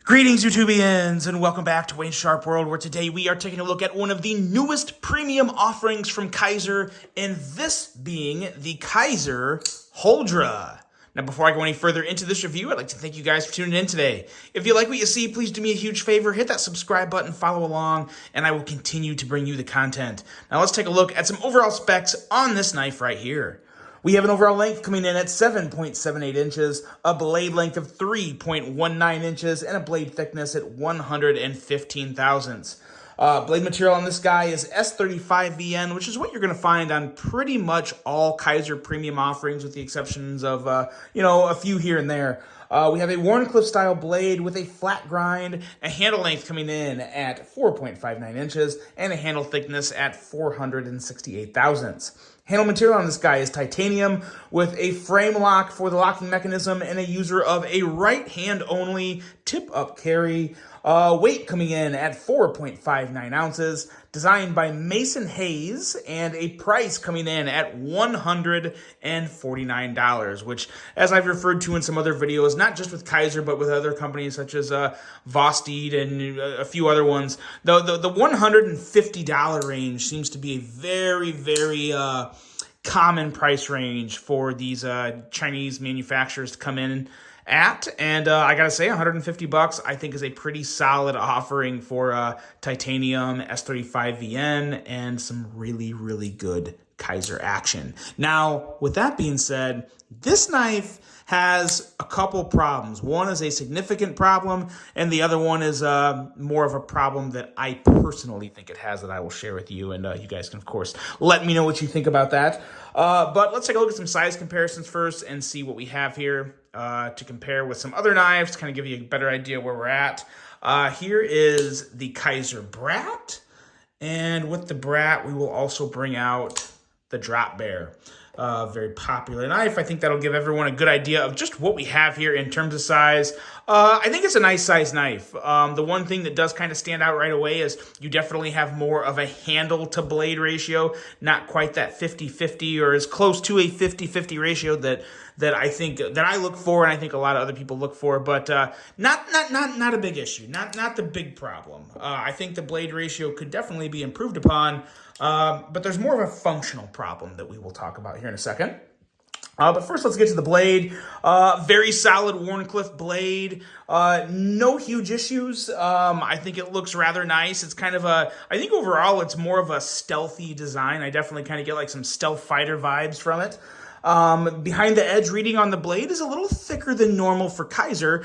Greetings, YouTubians, and welcome back to Wayne Sharp World, where today we are taking a look at one of the newest premium offerings from Kizer, and this being the Kizer Huldra. Now, before I go any further into this review, I'd like to thank you guys for tuning in today. If you like what you see, please do me a huge favor, hit that subscribe button, follow along, and I will continue to bring you the content. Now, let's take a look at some overall specs on this knife right here. We have an overall length coming in at 7.78 inches, a blade length of 3.19 inches, and a blade thickness at 115 thousandths. Blade material on this guy is S35VN, which is what you're going to find on pretty much all Kizer premium offerings, with the exceptions of, a few here and there. We have a Wharncliffe style blade with a flat grind, a handle length coming in at 4.59 inches, and a handle thickness at 468 thousandths. Handle material on this guy is titanium with a frame lock for the locking mechanism and a user of a right hand only tip up carry. Weight coming in at 4.59 ounces, designed by Mason Hayes, and a price coming in at $149, which, as I've referred to in some other videos, not just with Kizer, but with other companies such as Vosteed and a few other ones, the $150 range seems to be a very, very common price range for these Chinese manufacturers to come in at, and I gotta say, $150 I think is a pretty solid offering for titanium, S35VN, and some really, really good Kizer action. Now, with that being said, this knife has a couple problems. One is a significant problem, and the other one is more of a problem that I personally think it has that I will share with you, and you guys can, of course, let me know what you think about that. But let's take a look at some size comparisons first and see what we have here to compare with some other knives, to kind of give you a better idea where we're at. Here is the Kizer Brat, and with the Brat, we will also bring out the Drop Bear. Very popular knife. I think that'll give everyone a good idea of just what we have here in terms of size. I think it's a nice size knife. The one thing that does kind of stand out right away is you definitely have more of a handle to blade ratio, not quite that 50-50 or as close to a 50-50 ratio that I think that I look for, and I think a lot of other people look for, but not a big issue, not the big problem. I think the blade ratio could definitely be improved upon, but there's more of a functional problem that we will talk about here in a second. But first, let's get to the blade. Very solid Wharncliffe blade. No huge issues. I think it looks rather nice. It's kind of I think overall it's more of a stealthy design. I definitely kind of get like some stealth fighter vibes from it. Behind the edge reading on the blade is a little thicker than normal for Kizer.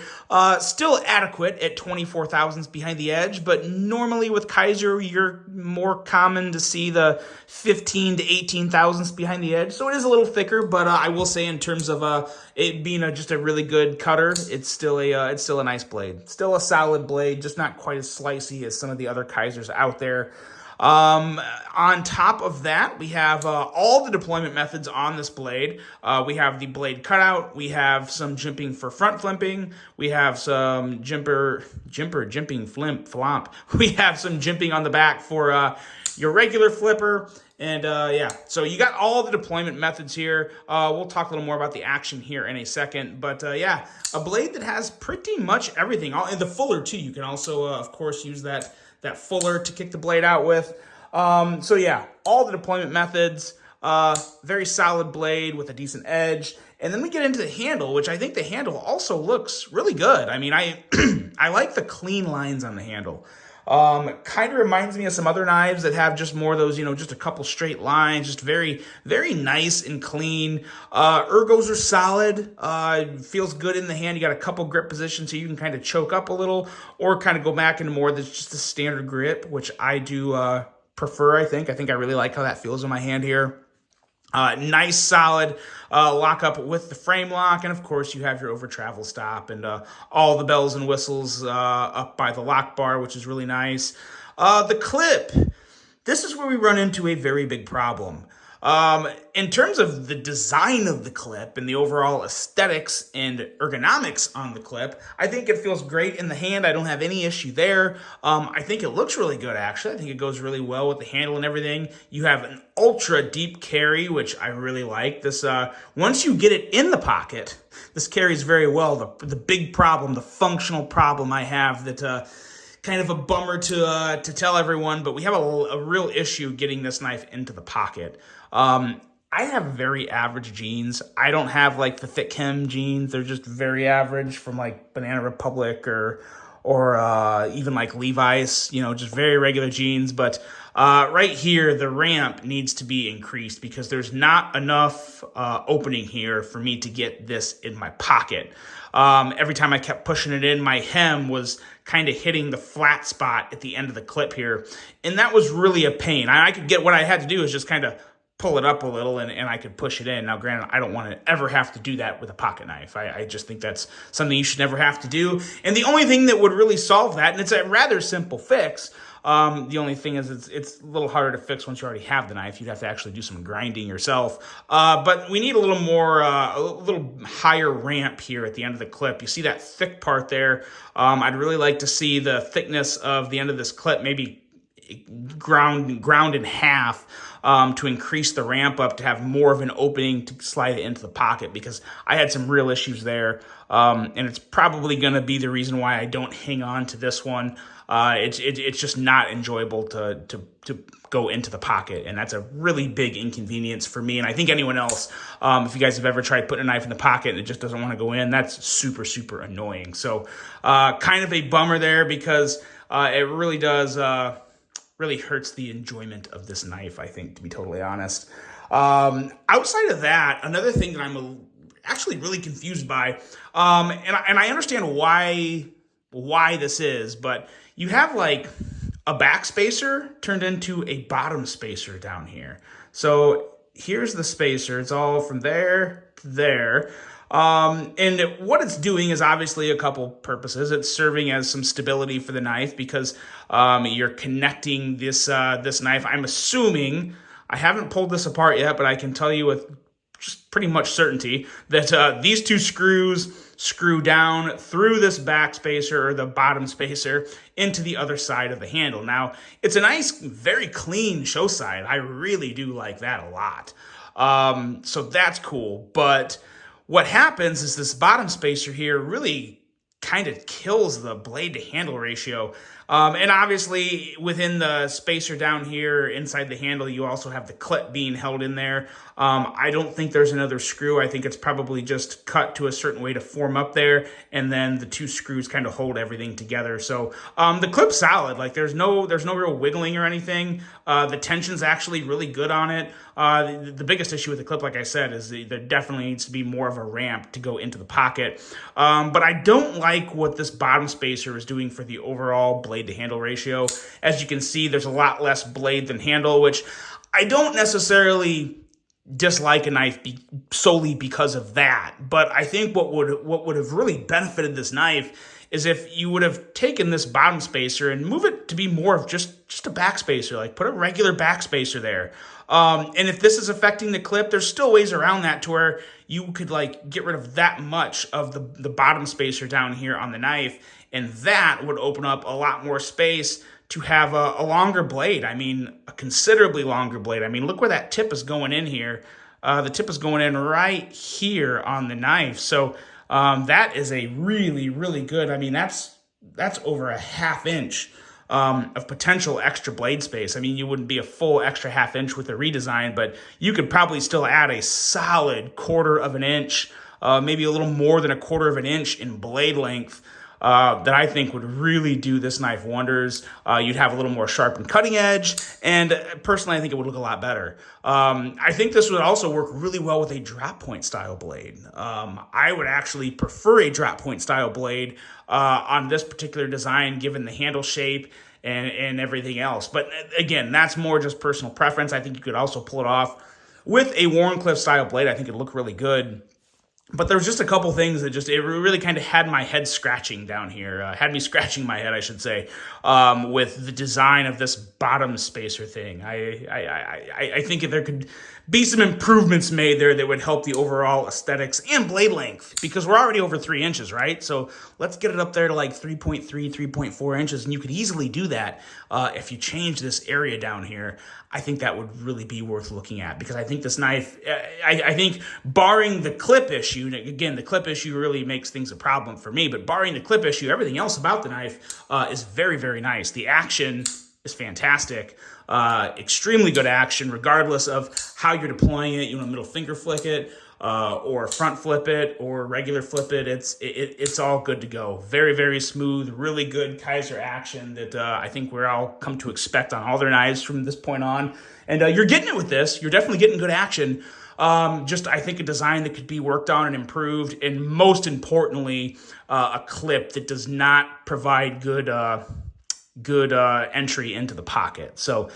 Still adequate at 24 thousandths behind the edge, but normally with Kizer, you're more common to see the 15 to 18 thousandths behind the edge. So it is a little thicker, but I will say in terms of it being just a really good cutter, it's still a nice blade. Still a solid blade, just not quite as slicey as some of the other Kizers out there. On top of that, we have all the deployment methods on this blade. We have the blade cutout. We have some jimping for front flipping. We have some jimping flomp. We have some jimping on the back for your regular flipper. And yeah, so you got all the deployment methods here. We'll talk a little more about the action here in a second. But yeah, a blade that has pretty much everything. And the fuller too. You can also, of course, use that fuller to kick the blade out with. So yeah, all the deployment methods, very solid blade with a decent edge. And then we get into the handle, which I think the handle also looks really good. I mean, I like the clean lines on the handle. Kind of reminds me of some other knives that have just more of those, just a couple straight lines, just very, very nice and clean. Ergos are solid. Feels good in the hand. You got a couple grip positions so you can kind of choke up a little or kind of go back into more that's just a standard grip, which I do prefer, I think. I really like how that feels in my hand here. Nice, solid lockup with the frame lock. And, of course, you have your over-travel stop and all the bells and whistles up by the lock bar, which is really nice. The clip. This is where we run into a very big problem. In terms of the design of the clip and the overall aesthetics and ergonomics on the clip, I think it feels great in the hand. I don't have any issue there. I think it looks really good, actually. I think it goes really well with the handle and everything. You have an ultra deep carry, which I really like. This once you get it in the pocket, this carries very well. The big problem, the functional problem I have that kind of a bummer to tell everyone, but we have a real issue getting this knife into the pocket. I have very average jeans. I don't have like the thick hem jeans. They're just very average from like Banana Republic or even like Levi's, just very regular jeans. But right here, the ramp needs to be increased because there's not enough opening here for me to get this in my pocket. Every time I kept pushing it in, my hem was kind of hitting the flat spot at the end of the clip here. And that was really a pain. I could get, what I had to do is just kind of pull it up a little and I could push it in. Now, granted, I don't want to ever have to do that with a pocket knife. I just think that's something you should never have to do. And the only thing that would really solve that, and it's a rather simple fix, the only thing is it's a little harder to fix once you already have the knife. You'd have to actually do some grinding yourself. But we need a little more, a little higher ramp here at the end of the clip. You see that thick part there. I'd really like to see the thickness of the end of this clip maybe ground in half to increase the ramp up to have more of an opening to slide it into the pocket, because I had some real issues there. And it's probably going to be the reason why I don't hang on to this one. It's just not enjoyable to go into the pocket, and that's a really big inconvenience for me, and I think anyone else. If you guys have ever tried putting a knife in the pocket and it just doesn't want to go in, that's super, super annoying. So kind of a bummer there, because it really does really hurts the enjoyment of this knife, I think, to be totally honest. Outside of that, another thing that I'm actually really confused by, and I understand why this is, but you have like a back spacer turned into a bottom spacer down here. So here's the spacer. It's all from there to there. And what it's doing is obviously a couple purposes. It's serving as some stability for the knife because you're connecting this knife. I'm assuming, I haven't pulled this apart yet, but I can tell you with just pretty much certainty that these two screws screw down through this back spacer or the bottom spacer into the other side of the handle. Now, it's a nice, very clean show side. I really do like that a lot. So that's cool. But what happens is this bottom spacer here really kind of kills the blade to handle ratio. And obviously within the spacer down here inside the handle, you also have the clip being held in there. I don't think there's another screw. I think it's probably just cut to a certain way to form up there, and then the two screws kind of hold everything together. So the clip's solid. Like there's no real wiggling or anything. The tension's actually really good on it. The biggest issue with the clip, like I said, is there definitely needs to be more of a ramp to go into the pocket. But I don't like what this bottom spacer is doing for the overall blade to handle ratio. As you can see, there's a lot less blade than handle, which I don't necessarily dislike a knife solely because of that. But I think what would have really benefited this knife is if you would have taken this bottom spacer and move it to be more of just a back spacer, like put a regular back spacer there. And if this is affecting the clip, there's still ways around that to where you could like get rid of that much of the bottom spacer down here on the knife, and that would open up a lot more space to have a longer blade. I mean, a considerably longer blade. I mean, look where that tip is going in here. The tip is going in right here on the knife. So that is a really, really good, I mean, that's over a ½ inch of potential extra blade space. I mean, you wouldn't be a full extra ½ inch with a redesign, but you could probably still add a solid 1/4 of an inch, maybe a little more than a 1/4 of an inch in blade length. That I think would really do this knife wonders. You'd have a little more sharpened cutting edge, and personally, I think it would look a lot better. I think this would also work really well with a drop point style blade. I would actually prefer a drop point style blade on this particular design, given the handle shape and everything else. But again, that's more just personal preference. I think you could also pull it off with a Warncliffe style blade. I think it'd look really good. But there was just a couple things that it really kind of had my head scratching down here. Had me scratching my head, I should say, with the design of this bottom spacer thing. I think if there could be some improvements made there that would help the overall aesthetics and blade length, because we're already over 3 inches, right? So let's get it up there to like 3.3, 3.4 inches, and you could easily do that if you change this area down here. I think that would really be worth looking at, because I think this knife, I think barring the clip issue, again, the clip issue really makes things a problem for me, but barring the clip issue, everything else about the knife is very, very nice. The action is fantastic. Extremely good action, regardless of how you're deploying it. You want to middle finger flick it, or front flip it, or regular flip it. It's all good to go. Very, very smooth, really good Kizer action that I think we're all come to expect on all their knives from this point on. And you're getting it with this. You're definitely getting good action. Just, I think, a design that could be worked on and improved, and most importantly, a clip that does not provide good entry into the pocket. So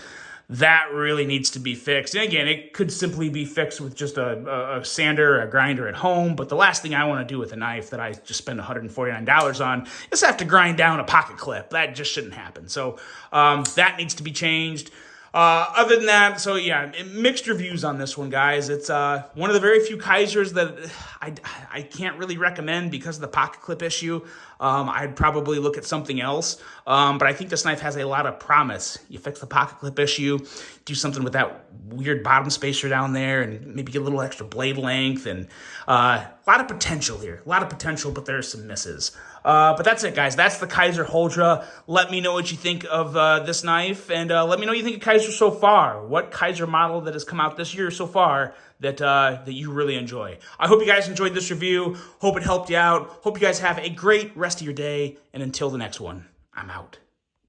that really needs to be fixed. And again, it could simply be fixed with just a sander or a grinder at home. But the last thing I want to do with a knife that I just spend $149 on is have to grind down a pocket clip. That just shouldn't happen. So that needs to be changed. Other than that, so yeah, mixed reviews on this one, guys. It's one of the very few Kizers that I can't really recommend because of the pocket clip issue. I'd probably look at something else. But I think this knife has a lot of promise. You fix the pocket clip issue, do something with that weird bottom spacer down there, and maybe get a little extra blade length, and a lot of potential here. A lot of potential, but there's some misses. But that's it, guys. That's the Kizer Huldra. Let me know what you think of this knife, and let me know what you think of Kizer so far. What Kizer model that has come out this year so far that you really enjoy. I hope you guys enjoyed this review. Hope it helped you out. Hope you guys have a great rest of your day, and until the next one, I'm out.